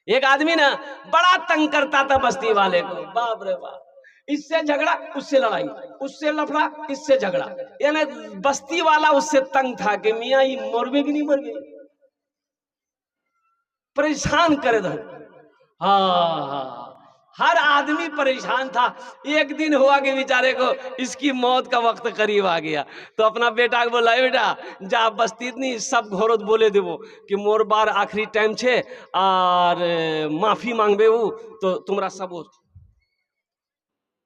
ایک آدمی نا بڑا تنگ کرتا تھا بستی والے کو، باپ رے باپ، اس سے جھگڑا اس سے لڑائی، اس سے لفڑا اس سے جھگڑا، یعنی بستی والا اس سے تنگ تھا کہ میاں یہ مر گئی کہ نہیں مر گئی، پریشان کرے تھا۔ ہاں ہر آدمی پریشان تھا۔ ایک دن ہوا کہ بیچارے کو اس کی موت کا وقت قریب آ گیا، تو اپنا بیٹا کو بولا، اے بیٹا جا بستی اتنی سب گھورت بولے دیو کہ مور بار آخری ٹائم چھے اور معافی مانگبے ہو تو تمہارا سب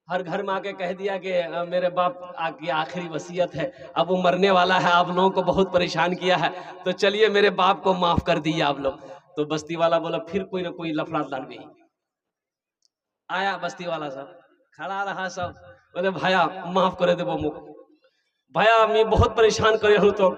ہر گھر میں آ کے کہہ دیا کہ میرے باپ کی آخری وصیت ہے، اب وہ مرنے والا ہے، آپ لوگوں کو بہت پریشان کیا ہے، تو چلیے میرے باپ کو معاف کر دیجیے آپ لوگ۔ تو بستی والا بولا پھر کوئی نہ کوئی لفڑا لڑ گئی۔ آیا بستی والا صاحب کھڑا رہا، سب بولے بھایا معاف کرے دے وہ بھایا میں بہت پریشان کرے ہوں تو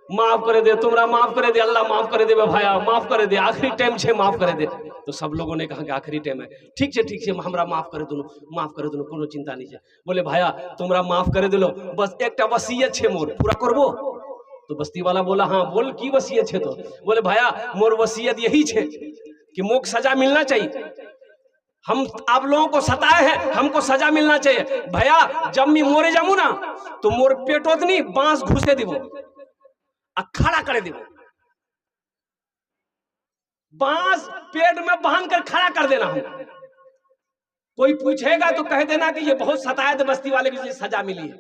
معاف کرے دے، تمہارا معاف کرے دے، اللہ معاف کرے دے بھایا، معاف کرے دے، آخری ٹائم چھے معاف کرے دے۔ تو سب لوگوں نے کہا کہ آخری ٹائم ہے، ٹھیک چھے ٹھیک چھے ہمرا معاف کرے دونوں، معاف کرے دونوں، کونو چنتا نہیں چھے۔ بولے بھایا تمہارا معاف کرے دلو، بس ایک تا وصیت چھے مور پورا کربو۔ تو بستی والا بولا ہاں بول کی وصیت چھے؟ تو بولے بھایا مور وصیت یہی چھے کہ موک سزا ملنا چاہیے، ہم آپ لوگوں کو ستائے ہیں، ہم کو سزا ملنا چاہیے بھیا، جب میں مورے جاؤں نا تو مور پیٹوت نہیں بانس گھسے دیو، کھڑا کرے دیو، بانس پیٹ میں باندھ کر کھڑا کر دینا ہوں، کوئی پوچھے گا تو کہہ دینا کہ یہ بہت ستایا تھا بستی والے کی سزا ملی ہے۔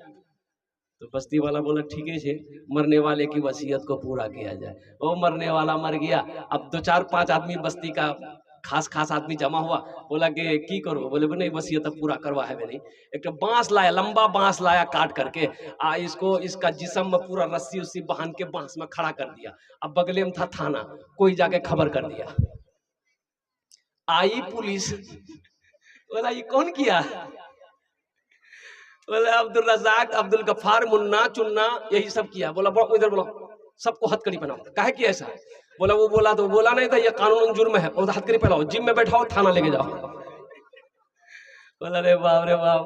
تو بستی والا بولا ٹھیک ہے، مرنے والے کی وصیت کو پورا کیا جائے۔ وہ مرنے والا مر گیا، اب 2-4-5 آدمی بستی کا خاص آدمی جمع ہوا، بولا کہ کی کرو؟ بولے نہیں وصیت پورا کروا ہے میں نہیں۔ ایک بانس لایا، لمبا بانس لایا کاٹ کر کے، اس کو اس کا جسم میں پورا رسی اسی باندھ کے بانس میں کھڑا کر دیا۔ اب بگلے میں تھا تھانہ، کوئی جا کے خبر کر دیا، آئی پولیس، بولا یہ کون کیا؟ بولے عبدالرزاق، عبدالغفار، منا چننا یہی سب کیا۔ بولا ادھر بولا، سب کو ہتھ کڑی پہناؤ۔ کہے کیا ایسا؟ بولا وہ بولا تو بولا نہیں تھا یہ قانون جرم ہے، وہ ہتھ کڑی پہناؤ، جم میں بیٹھاؤ، تھانہ لے کے جاؤ۔ بولا رے باپ رے باپ،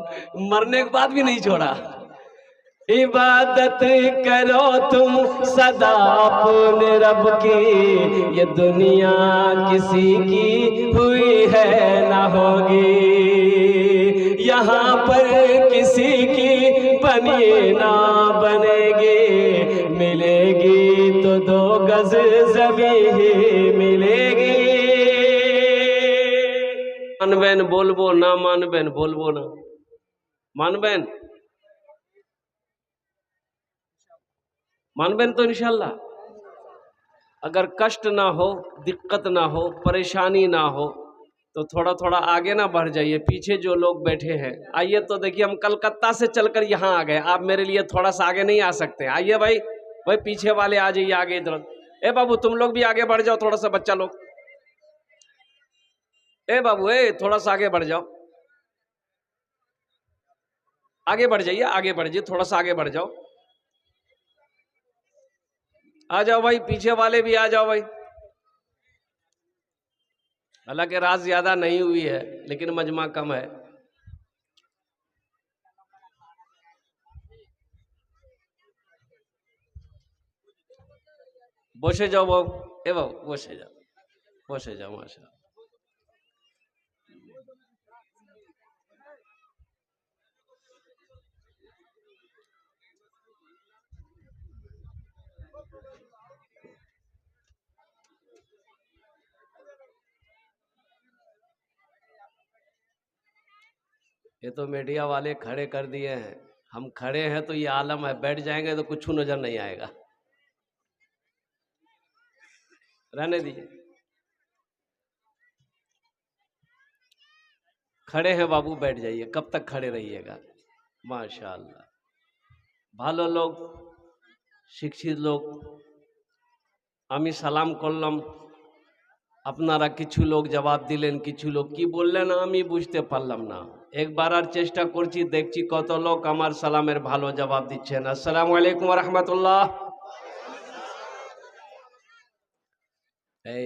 مرنے کے بعد بھی نہیں چھوڑا۔ عبادت کرو تم سدا اپنے رب کی، یہ دنیا کسی کی ہوئی ہے نہ ہوگی، یہاں پر کسی کی بنی نہ بنے گی، ملے گی تو 2 گز زمین ہی ملے گی۔ مان بین بولبو نہ مان بین بولبو نہ، مان بین مان بین تو انشاءاللہ۔ اگر کشٹ نہ ہو، دقت نہ ہو، پریشانی نہ ہو تو تھوڑا آگے نہ بڑھ جائیے، پیچھے جو لوگ بیٹھے ہیں آئیے۔ تو دیکھیے ہم کلکتہ سے چل کر یہاں آ گئے، آپ میرے لیے تھوڑا سا آگے نہیں آ سکتے؟ آئیے بھائی پیچھے والے آ جائیے آگے ادھر۔ اے بابو تم لوگ بھی آگے بڑھ جاؤ، تھوڑا سا بچہ لوگ، اے بابو اے تھوڑا سا آگے بڑھ جاؤ، آگے بڑھ جائیے، آگے بڑھ جائیے، تھوڑا سا آگے بڑھ جاؤ، آ جاؤ بھائی، پیچھے والے بھی آ جاؤ بھائی۔ حالانکہ رات زیادہ نہیں ہوئی ہے لیکن مجمع کم ہے۔ بوشے جاؤ بابو، اے بابو بوشے جاؤ، بوشے جاؤ، ماشاء اللہ۔ یہ تو میڈیا والے کھڑے کر دیے ہیں، ہم کھڑے ہیں تو یہ عالم ہے، بیٹھ جائیں گے تو کچھ نظر نہیں آئے گا، رہنے دیجیے۔ کھڑے ہیں بابو، بیٹھ جائیے، کب تک کھڑے رہیے گا؟ ماشاءاللہ۔ بھالو لوگ، শিক্ষিত লোক, আমি সালাম করলাম, আপনারা কিছু লোক জবাব দিলেন, কিছু লোক কি বললেন আমি বুঝতে পারলাম না। একবার আর চেষ্টা করছি, দেখছি কত লোক আমার সালামের ভালো জবাব দিচ্ছেন। আসসালামু আলাইকুম ওয়া রাহমাতুল্লাহ। এই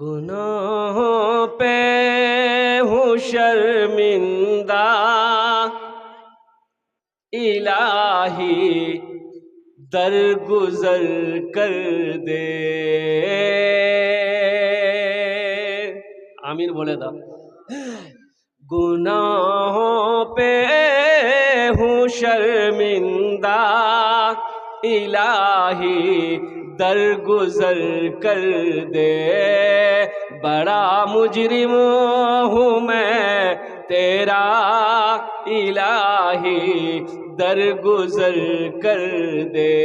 گناہوں پہ ہوں شرمندہ الہی درگزر کر دے. آمین بولے تھا. گناہوں پہ ہوں شرمندہ الہی درگزر کر دے. بڑا مجرم ہوں میں تیرا الہی درگزر کر دے.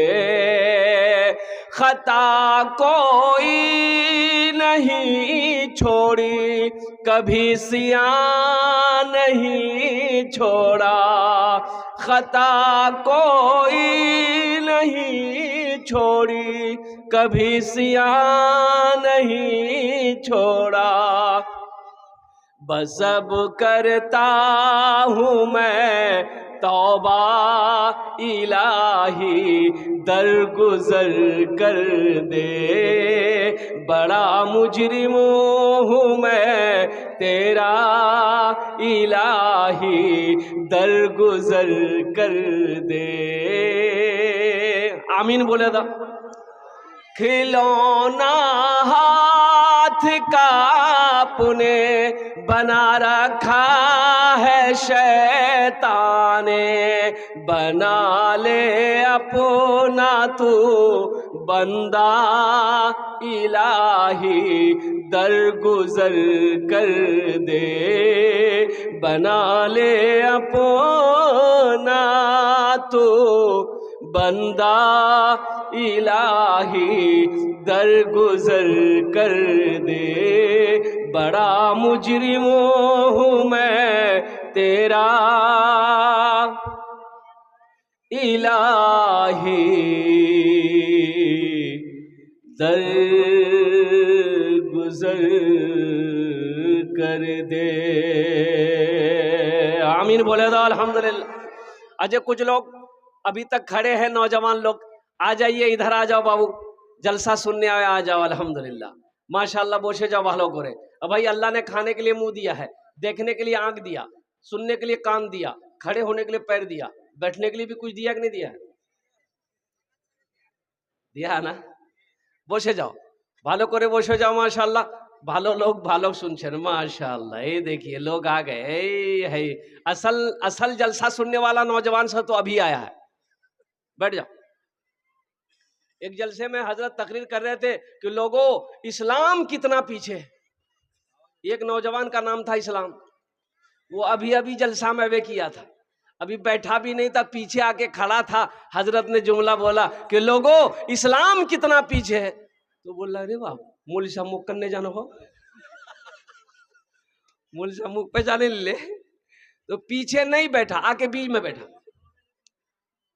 خطا کوئی نہیں چھوڑی کبھی سیاہ نہیں چھوڑا. خطا کوئی نہیں چھوڑی کبھی سیاہ نہیں چھوڑا. بس اب کرتا ہوں میں توبہ الہی درگزر کر دے. بڑا مجرم ہوں میں تیرا الہی درگزر کر دے. آمین بولے تھا. کھلونا ہاتھ کا اپنے بنا رکھا ہے شیطان نے. بنا لے اپنا تو بندہ الہی درگزر کر دے. بنا لے اپنا تو بندہ الہی درگزر کر دے. بڑا مجرم ہوں میں تیرا الہی درگزر کر دے. آمین بولے تو الحمدللہ. اجے کچھ لوگ ابھی تک کھڑے ہیں نوجوان لوگ, آ جائیے ادھر آ جاؤ بابو, جلسہ سننے آئے آ جاؤ. الحمدللہ ماشاءاللہ بوشے جاؤ بھالو کرے. اب بھائی اللہ نے کھانے کے لیے منہ دیا ہے, دیکھنے کے لیے آنکھ دیا, سننے کے لیے کان دیا, کھڑے ہونے کے لیے پیر دیا, بیٹھنے کے لیے بھی کچھ دیا کہ نہیں دیا؟ دیا ہے نا. بوشے جاؤ بھالو کرے, بوشے جاؤ. ماشاءاللہ بھالو لوگ بھالو سنچن. ماشاءاللہ یہ دیکھیے لوگ آ گئے. اصل جلسہ سننے والا نوجوان سا تو ابھی آیا ہے. بیٹھ جاؤ. ایک جلسے میں حضرت تقریر کر رہے تھے کہ لوگوں اسلام کتنا پیچھے ہے. ایک نوجوان کا نام تھا اسلام, وہ ابھی جلسہ میں وہ کیا تھا, ابھی بیٹھا بھی نہیں تھا, پیچھے آ کے کھڑا تھا. حضرت نے جملہ بولا کہ لوگوں اسلام کتنا پیچھے ہے. تو بول رہا ارے واہ مول سے مک کرنے جانا ہو, مول سے مک پہ جانے لے. تو پیچھے نہیں بیٹھا, آ کے بیچ میں بیٹھا.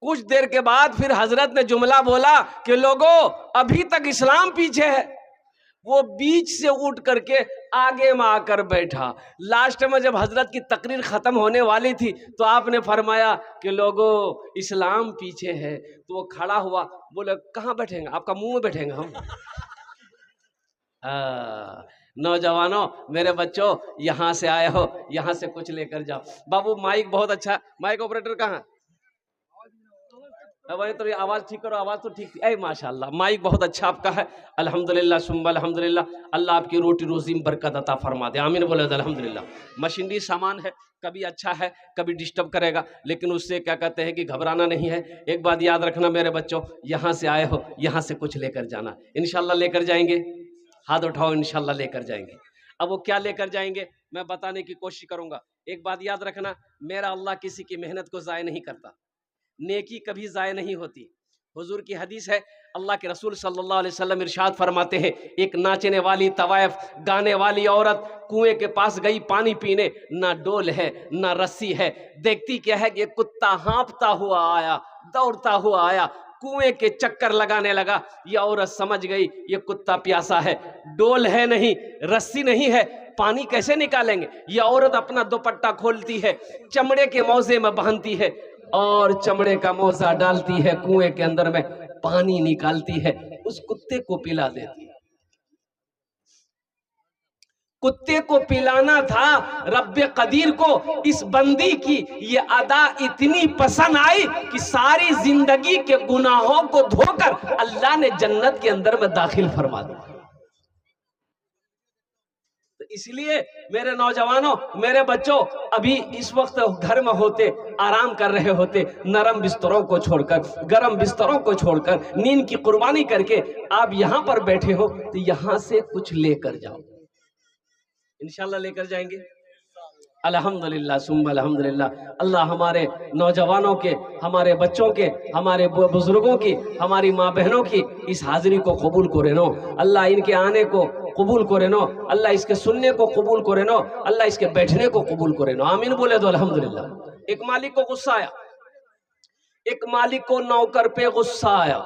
کچھ دیر کے بعد پھر حضرت نے جملہ بولا کہ لوگوں ابھی تک اسلام پیچھے ہے. وہ بیچ سے اٹھ کر کے آگے میں آ کر بیٹھا. لاسٹ میں جب حضرت کی تقریر ختم ہونے والی تھی تو آپ نے فرمایا کہ لوگوں اسلام پیچھے ہے. تو وہ کھڑا ہوا, بولے کہاں بیٹھیں گے, آپ کا منہ میں بیٹھیں گے ہم. نوجوانوں میرے بچوں یہاں سے آئے ہو, یہاں سے کچھ لے کر جاؤ. بابو مائک بہت اچھا, مائک آپریٹر کہاں؟ تو آواز ٹھیک کرو, آواز تو ٹھیک تھی. اے ماشاءاللہ مائک بہت اچھا آپ کا ہے. الحمدللہ ثم الحمدللہ. اللہ آپ کی روٹی روزی میں برکت عطا فرما دے. آمین بولے الحمدللہ. مشینری سامان ہے, کبھی اچھا ہے کبھی ڈسٹرب کرے گا, لیکن اس سے کیا کہتے ہیں کہ گھبرانا نہیں ہے. ایک بات یاد رکھنا میرے بچوں, یہاں سے آئے ہو یہاں سے کچھ لے کر جانا. انشاءاللہ لے کر جائیں گے, ہاتھ اٹھاؤ. انشاءاللہ لے کر جائیں گے. اب وہ کیا لے کر جائیں گے میں بتانے کی کوشش کروں گا. ایک بات یاد رکھنا, میرا اللہ کسی کی محنت کو ضائع نہیں کرتا, نیکی کبھی ضائع نہیں ہوتی. حضور کی حدیث ہے, اللہ کے رسول صلی اللہ علیہ وسلم ارشاد فرماتے ہیں, ایک ناچنے والی طوائف گانے والی عورت کنویں کے پاس گئی پانی پینے, نہ ڈول ہے نہ رسی ہے. دیکھتی کیا ہے کہ ایک کتا ہانپتا ہوا آیا, دوڑتا ہوا آیا, کنویں کے چکر لگانے لگا. یہ عورت سمجھ گئی یہ کتا پیاسا ہے, ڈول ہے نہیں, رسی نہیں ہے, پانی کیسے نکالیں گے. یہ عورت اپنا دوپٹہ کھولتی ہے, چمڑے کے موزے میں باندھتی ہے اور چمڑے کا موزہ ڈالتی ہے کنویں کے اندر میں, پانی نکالتی ہے, اس کتے کو پلا دیتی ہے. کتے کو پلانا تھا رب قدیر کو، اس بندی کی یہ ادا اتنی پسند آئی کہ ساری زندگی کے گناہوں کو دھو کر اللہ نے جنت کے اندر میں داخل فرما دیا۔ تو اس لیے میرے نوجوانوں، میرے بچوں، ابھی اس وقت گھر میں ہوتے، آرام کر رہے ہوتے، نرم بستروں کو چھوڑ کر، گرم بستروں کو چھوڑ کر، نیند کی قربانی کر کے آپ یہاں پر بیٹھے ہو تو یہاں سے کچھ لے کر جاؤ، انشاءاللہ لے کر جائیں گے۔ الحمدللہ ثم الحمدللہ۔ اللہ ہمارے نوجوانوں کے، ہمارے بچوں کے، ہمارے بزرگوں کی، ہماری ماں بہنوں کی اس حاضری کو قبول کرے نو۔ اللہ ان کے آنے کو قبول کرے نو، اللہ اس کے سننے کو قبول کرے نو، اللہ اس کے بیٹھنے کو قبول کرے نو۔ آمین بولے تو الحمدللہ۔ ایک مالک کو غصہ آیا، ایک مالک کو نوکر پہ غصہ آیا،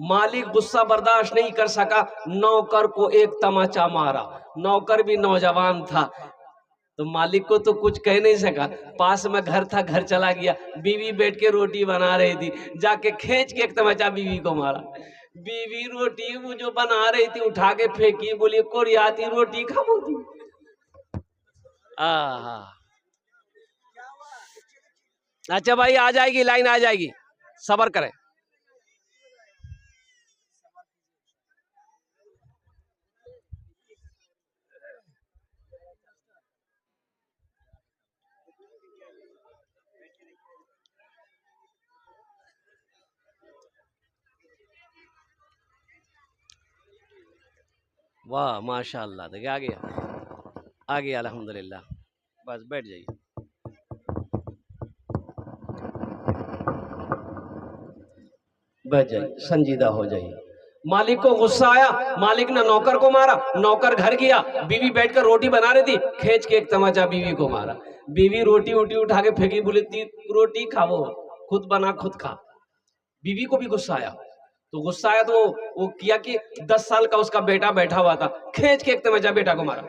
مالک غصہ برداشت نہیں کر سکا، نوکر کو ایک تماچا مارا۔ نوکر بھی نوجوان تھا تو مالک کو تو کچھ کہہ نہیں سکا، پاس میں گھر تھا، گھر چلا گیا، بیوی بیٹھ کے روٹی بنا رہی تھی، جا کے کھینچ کے ایک تماچا بیوی کو مارا۔ بیوی روٹی وہ جو بنا رہی تھی اٹھا کے پھینکی، بولی کوری آتی روٹی کھا بولتی۔ اچھا بھائی آ جائے گی، لائن آ جائے گی، صبر کریں۔ واہ ماشاء اللہ، دیکھیں آ گیا، آ گیا الحمدللہ۔ بس بیٹھ جائیے۔ بیٹھ جائیے، سنجیدہ ہو جائیے۔ مالک کو غصہ آیا، مالک نے نوکر کو مارا، نوکر گھر گیا، بیوی بیٹھ کر روٹی بنا رہی تھی، کھینچ کے ایک تماچا بیوی کو مارا۔ بیوی روٹی اٹھا کے پھینکی، بولی روٹی کھاؤ، خود بنا خود کھا۔ بیوی کو بھی غصہ آیا، تو غصہ آیا تو وہ کیا کہ 10 سال کا اس کا بیٹا بیٹھا ہوا تھا، کھینچ کے ایک تماچا بیٹا کو مارا۔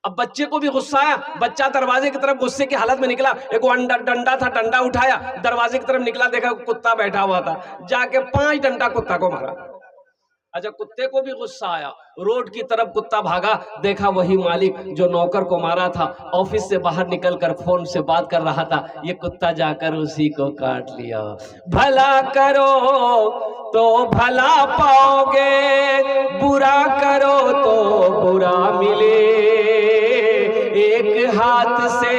اب بچے کو بھی غصہ آیا، بچہ دروازے کی طرف غصے کی حالت میں نکلا، ایک ڈنڈا تھا، ڈنڈا اٹھایا، دروازے کی طرف نکلا، دیکھا کتا بیٹھا ہوا تھا، جا کے 5 ڈنڈا کتا کو مارا۔ اچھا کتے کو بھی غصہ آیا، روڈ کی طرف کتا بھاگا، دیکھا وہی مالک جو نوکر کو مارا تھا آفس سے باہر نکل کر فون سے بات کر رہا تھا، یہ کتا جا کر اسی کو کاٹ لیا۔ بھلا کرو تو بھلا پاؤ گے، برا کرو تو برا ملے، ایک ہاتھ سے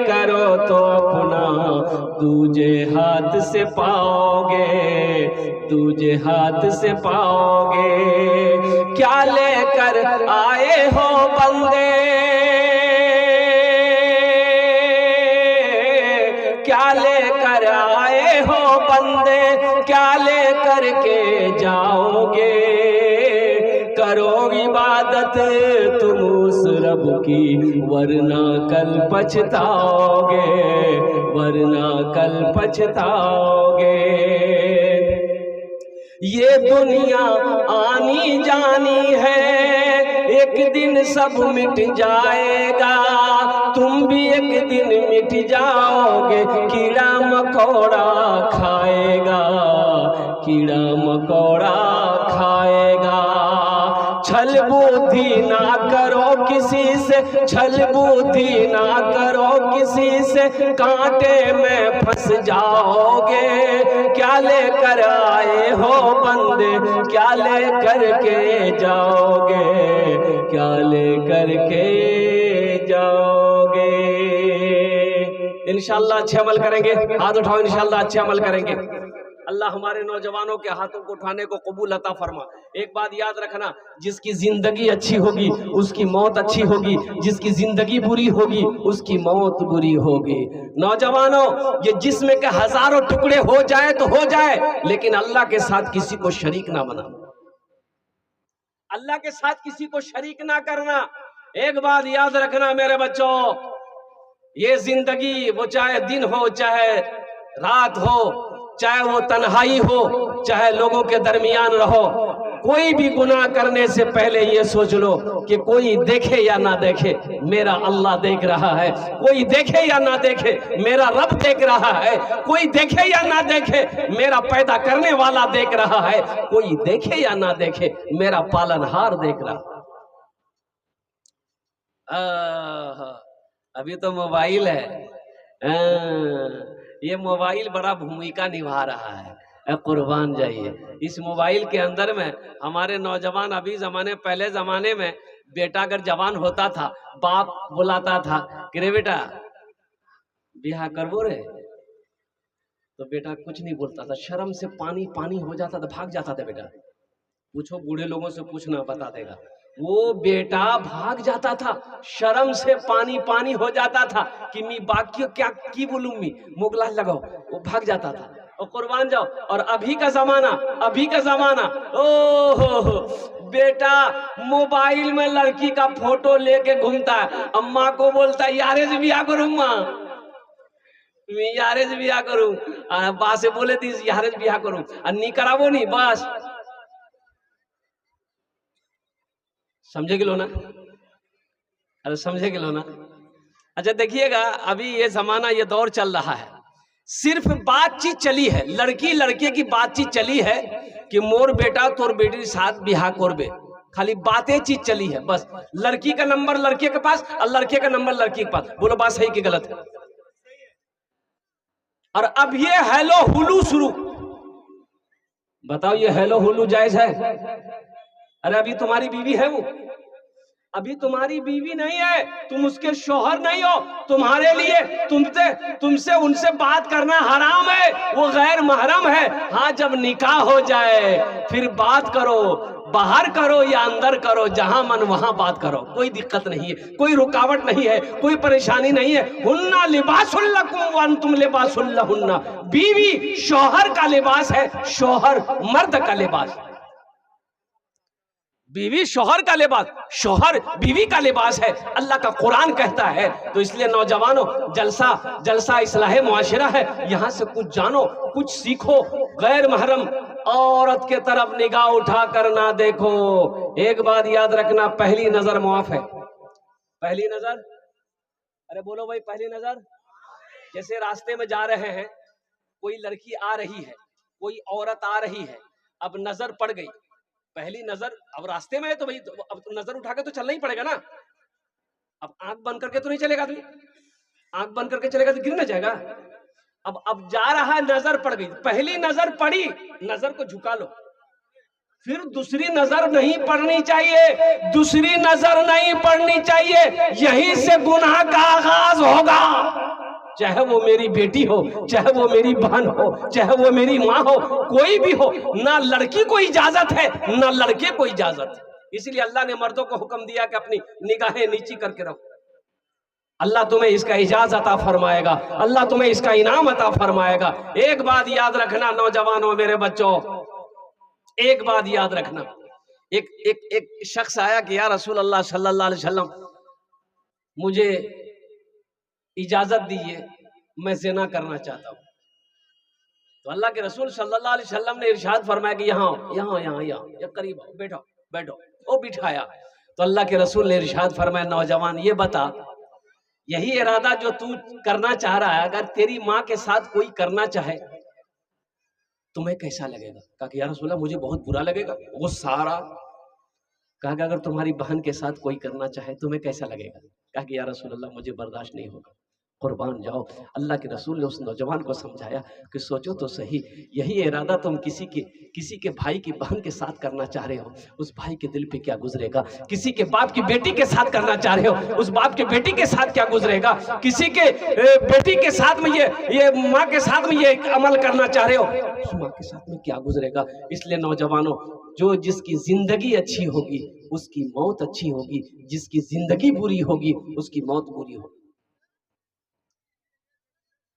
کرو تو اپنا دوجے ہاتھ سے پاؤ گے، دوجے ہاتھ سے پاؤ گے۔ کیا لے کر آئے ہو بندے، کیا لے کر آئے ہو بندے، کیا لے کر کے جاؤ گے، کرو عبادت تم اس رب کی، ورنہ کل پچھتاؤ گے، ورنہ کل پچھتاؤ گے۔ یہ دنیا آنی جانی ہے، ایک دن سب مٹ جائے گا، تم بھی ایک دن مٹ جاؤ گے، کیڑا مکوڑا کھائے گا، کیڑا مکوڑا کھائے گا۔ چھل بودھی نہ کرو کسی سے، چھل بودھی نہ کرو کسی سے، کانٹے میں پھنس جاؤ گے۔ کیا لے کر آئے ہو بندے، کیا لے کر کے جاؤ گے، کیا لے کر کے جاؤ گے۔ انشاءاللہ اچھے عمل کریں گے، ہاتھ اٹھاؤ، انشاءاللہ اچھے عمل کریں گے۔ اللہ ہمارے نوجوانوں کے ہاتھوں کو اٹھانے کو قبول عطا فرما۔ ایک بات یاد رکھنا، جس کی زندگی اچھی ہوگی اس کی موت اچھی ہوگی، جس کی زندگی بری ہوگی اس کی موت بری ہوگی۔ نوجوانوں، یہ جسم کے ہزاروں ٹکڑے ہو جائے تو ہو جائے، لیکن اللہ کے ساتھ کسی کو شریک نہ بنا، اللہ کے ساتھ کسی کو شریک نہ کرنا۔ ایک بات یاد رکھنا میرے بچوں، یہ زندگی وہ چاہے دن ہو چاہے رات ہو، چاہے وہ تنہائی ہو چاہے لوگوں کے درمیان رہو، کوئی بھی گناہ کرنے سے پہلے یہ سوچ لو کہ کوئی دیکھے یا نہ دیکھے میرا اللہ دیکھ رہا ہے، کوئی دیکھے یا نہ دیکھے میرا رب دیکھ رہا ہے، کوئی دیکھے یا نہ دیکھے میرا پیدا کرنے والا دیکھ رہا ہے، کوئی دیکھے یا نہ دیکھے میرا پالنہار دیکھ رہا ہے۔ ابھی تو موبائل ہے، یہ موبائل بڑا بھومکا نبھا رہا ہے، قربان جائیے۔ اس موبائل کے اندر میں ہمارے نوجوان ابھی زمانے، پہلے زمانے میں بیٹا اگر جوان ہوتا تھا باپ بلاتا تھا کہ رے بیٹا بیاہ کربو رے، تو بیٹا کچھ نہیں بولتا تھا، شرم سے پانی پانی ہو جاتا تھا، بھاگ جاتا تھا بیٹا۔ پوچھو بوڑھے لوگوں سے، پوچھنا بتا دے گا، وہ بیٹا بھاگ جاتا تھا، شرم سے پانی پانی ہو جاتا تھا کہ می باقی کیا کی بولوں، می مغلا لگاؤ، وہ بھاگ جاتا تھا۔ اور قربان جاؤ، اور ابھی کا زمانہ او ہو بیٹا موبائل میں لڑکی کا فوٹو لے کے گھومتا ہے، اماں کو بولتا ہے یارے سے بیاہ کروں، ماں میں یارے سے بیاہ کروں، با سے بولے تھی یارے سے بیاہ کروں، نہیں کراو نہیں، بس سمجھے گلو نا، ارے سمجھے گلو نا۔ اچھا دیکھیے گا، ابھی یہ زمانہ، یہ دور چل رہا ہے، صرف بات چیت چلی ہے، لڑکی لڑکے کی بات چیت چلی ہے کہ مور بیٹا تور بیٹی ساتھ بیاہ کربے، خالی باتیں چیت چلی ہے بس۔ لڑکی کا نمبر لڑکے کے پاس اور لڑکے کا نمبر لڑکی کے پاس، بولو بات صحیح کہ غلط ہے؟ اور اب یہ ہیلو ہلو شروع، بتاؤ یہ ہیلو ہلو جائز ہے؟ ارے ابھی تمہاری بیوی ہے، وہ ابھی تمہاری بیوی نہیں ہے، تم اس کے شوہر نہیں ہو، تمہارے لیے تم سے ان سے بات کرنا حرام ہے، وہ غیر محرم ہے۔ ہاں جب نکاح ہو جائے پھر بات کرو، باہر کرو یا اندر کرو، جہاں من وہاں بات کرو، کوئی دقت نہیں ہے، کوئی رکاوٹ نہیں ہے، کوئی پریشانی نہیں ہے۔ ہننا لباس لکم وانتم لباس لہن، بیوی شوہر کا لباس ہے، شوہر مرد کا لباس، بیوی شوہر کا لباس، شوہر بیوی کا لباس ہے، اللہ کا قرآن کہتا ہے۔ تو اس لیے نوجوانوں، جلسہ اصلاح معاشرہ ہے، یہاں سے کچھ جانو، کچھ سیکھو۔ غیر محرم عورت کے طرف نگاہ اٹھا کر نہ دیکھو۔ ایک بات یاد رکھنا، پہلی نظر معاف ہے، پہلی نظر، ارے بولو بھائی پہلی نظر۔ جیسے راستے میں جا رہے ہیں، کوئی لڑکی آ رہی ہے، کوئی عورت آ رہی ہے، اب نظر پڑ گئی، پہلی نظر، اب راستے میں ہے تو اب نظر اٹھا کے تو چلنا ہی پڑے گا نا، اب آنکھ بند کر کے تو نہیں چلے گا آدمی، آنکھ بند کر کے چلے گا تو گر نہ جائے گا۔ اب جا رہا ہے، نظر پڑ گئی، پہلی نظر پڑی، نظر کو جھکا لو، پھر دوسری نظر نہیں پڑنی چاہیے، دوسری نظر نہیں پڑنی چاہیے، یہیں سے گناہ کا آغاز ہوگا۔ چاہے وہ میری بیٹی ہو، چاہے وہ میری بہن ہو، چاہے وہ میری ماں ہو، کوئی بھی ہو، نہ لڑکی کو اجازت ہے نہ لڑکے کو اجازت ہے۔ اس لیے اللہ نے مردوں کو حکم دیا کہ اپنی نگاہیں نیچی کر کے رکھو۔ اللہ تمہیں اس کا اجازت عطا فرمائے گا، اللہ تمہیں اس کا انعام عطا فرمائے گا۔ ایک بات یاد رکھنا نوجوانوں، میرے بچوں، ایک بات یاد رکھنا، ایک شخص آیا کہ یا رسول اللہ صلی اللہ علیہ وسلم مجھے اجازت دیجیے، میں زنا کرنا چاہتا ہوں۔ تو اللہ کے رسول صلی اللہ علیہ وسلم نے ارشاد فرمایا کہ یہاں قریب آؤ، بیٹھو، وہ بٹھایا۔ تو اللہ کے رسول نے ارشاد فرمایا نوجوان یہ بتا، یہی ارادہ جو تو کرنا چاہ رہا ہے، اگر تیری ماں کے ساتھ کوئی کرنا چاہے تمہیں کیسا لگے گا؟ کہا کہ یا رسول اللہ مجھے بہت برا لگے گا، وہ سارا۔ کہا کہ اگر تمہاری بہن کے ساتھ کوئی کرنا چاہے تمہیں کیسا لگے گا؟ کہا کہ یا رسول اللہ مجھے برداشت نہیں ہوگا۔ قربان جاؤ، اللہ کے رسول نے اس نوجوان کو سمجھایا کہ سوچو تو صحیح، یہی ارادہ تم کسی کے بھائی کی بہن کے ساتھ کرنا چاہ رہے ہو، اس بھائی کے دل پہ کیا گزرے گا؟ کسی کے باپ کی بیٹی کے ساتھ کرنا چاہ رہے ہو، اس باپ کے بیٹی کے ساتھ کیا گزرے گا؟ کسی کے بیٹی کے ساتھ میں یہ ماں کے ساتھ میں یہ عمل کرنا چاہ رہے ہو، اس ماں کے ساتھ میں کیا گزرے گا؟ اس لیے نوجوانوں، جو جس کی زندگی اچھی ہوگی اس کی موت اچھی ہوگی، جس کی زندگی بری ہوگی اس کی موت بری ہوگی۔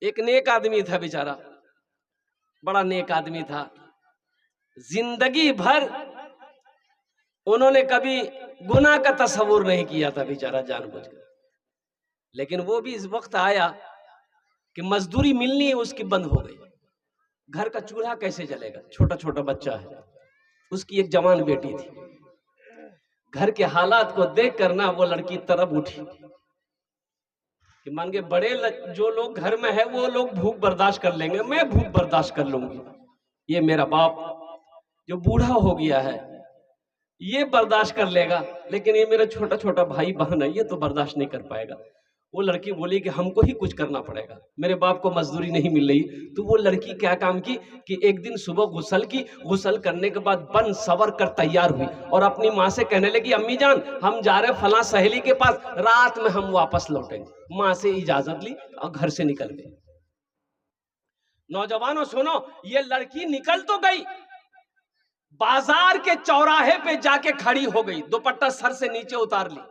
ایک نیک آدمی تھا بیچارہ، بڑا نیک آدمی تھا، زندگی بھر انہوں نے کبھی گناہ کا تصور نہیں کیا تھا بیچارہ، جان بوجھ کر، لیکن وہ بھی اس وقت آیا کہ مزدوری ملنی اس کی بند ہو گئی، گھر کا چولہا کیسے جلے گا؟ چھوٹا چھوٹا بچہ ہے، اس کی ایک جوان بیٹی تھی، گھر کے حالات کو دیکھ کر نہ وہ لڑکی طرف اٹھی کہ مان کے بڑے جو لوگ گھر میں ہے وہ لوگ بھوک برداشت کر لیں گے، میں بھوک برداشت کر لوں گی، یہ میرا باپ جو بوڑھا ہو گیا ہے، یہ برداشت کر لے گا، لیکن یہ میرا چھوٹا چھوٹا بھائی بہن ہے، یہ تو برداشت نہیں کر پائے گا۔ وہ لڑکی بولی کہ ہم کو ہی کچھ کرنا پڑے گا، میرے باپ کو مزدوری نہیں مل رہی۔ تو وہ لڑکی کیا کام کی کہ ایک دن صبح غسل کی، غسل کرنے کے بعد بن سور کر تیار ہوئی اور اپنی ماں سے کہنے لگی امی جان ہم جا رہے فلاں سہیلی کے پاس، رات میں ہم واپس لوٹیں گے۔ ماں سے اجازت لی اور گھر سے نکل گئی۔ نوجوانوں سنو، یہ لڑکی نکل تو گئی، بازار کے چوراہے پہ جا کے کھڑی ہو گئی، دوپٹہ سر سے نیچے اتار لی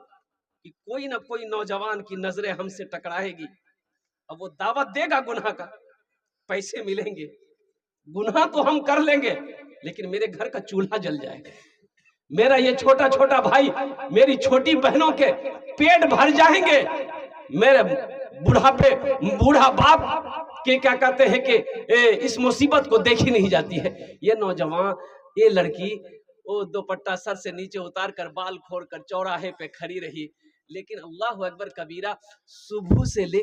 کہ کوئی نہ کوئی نوجوان کی نظریں ہم سے ٹکرائے گی، اب وہ دعوت دے گا گناہ کا، پیسے ملیں گے، گناہ تو ہم کر لیں گے لیکن میرے گھر کا چولہا جل جائے گا، میرا یہ چھوٹا چھوٹا بھائی، میری چھوٹی بہنوں کے پیٹ بھر جائیں گے، میرے بوڑھا باپ کہ کیا کہتے ہیں کہ اس مصیبت کو دیکھی نہیں جاتی ہے۔ یہ نوجوان، یہ لڑکی وہ دوپٹہ سر سے نیچے اتار کر بال کھوڑ کر چوراہے پہ کھڑی رہی، لیکن اللہ اکبر کبیرہ، صبح سے لے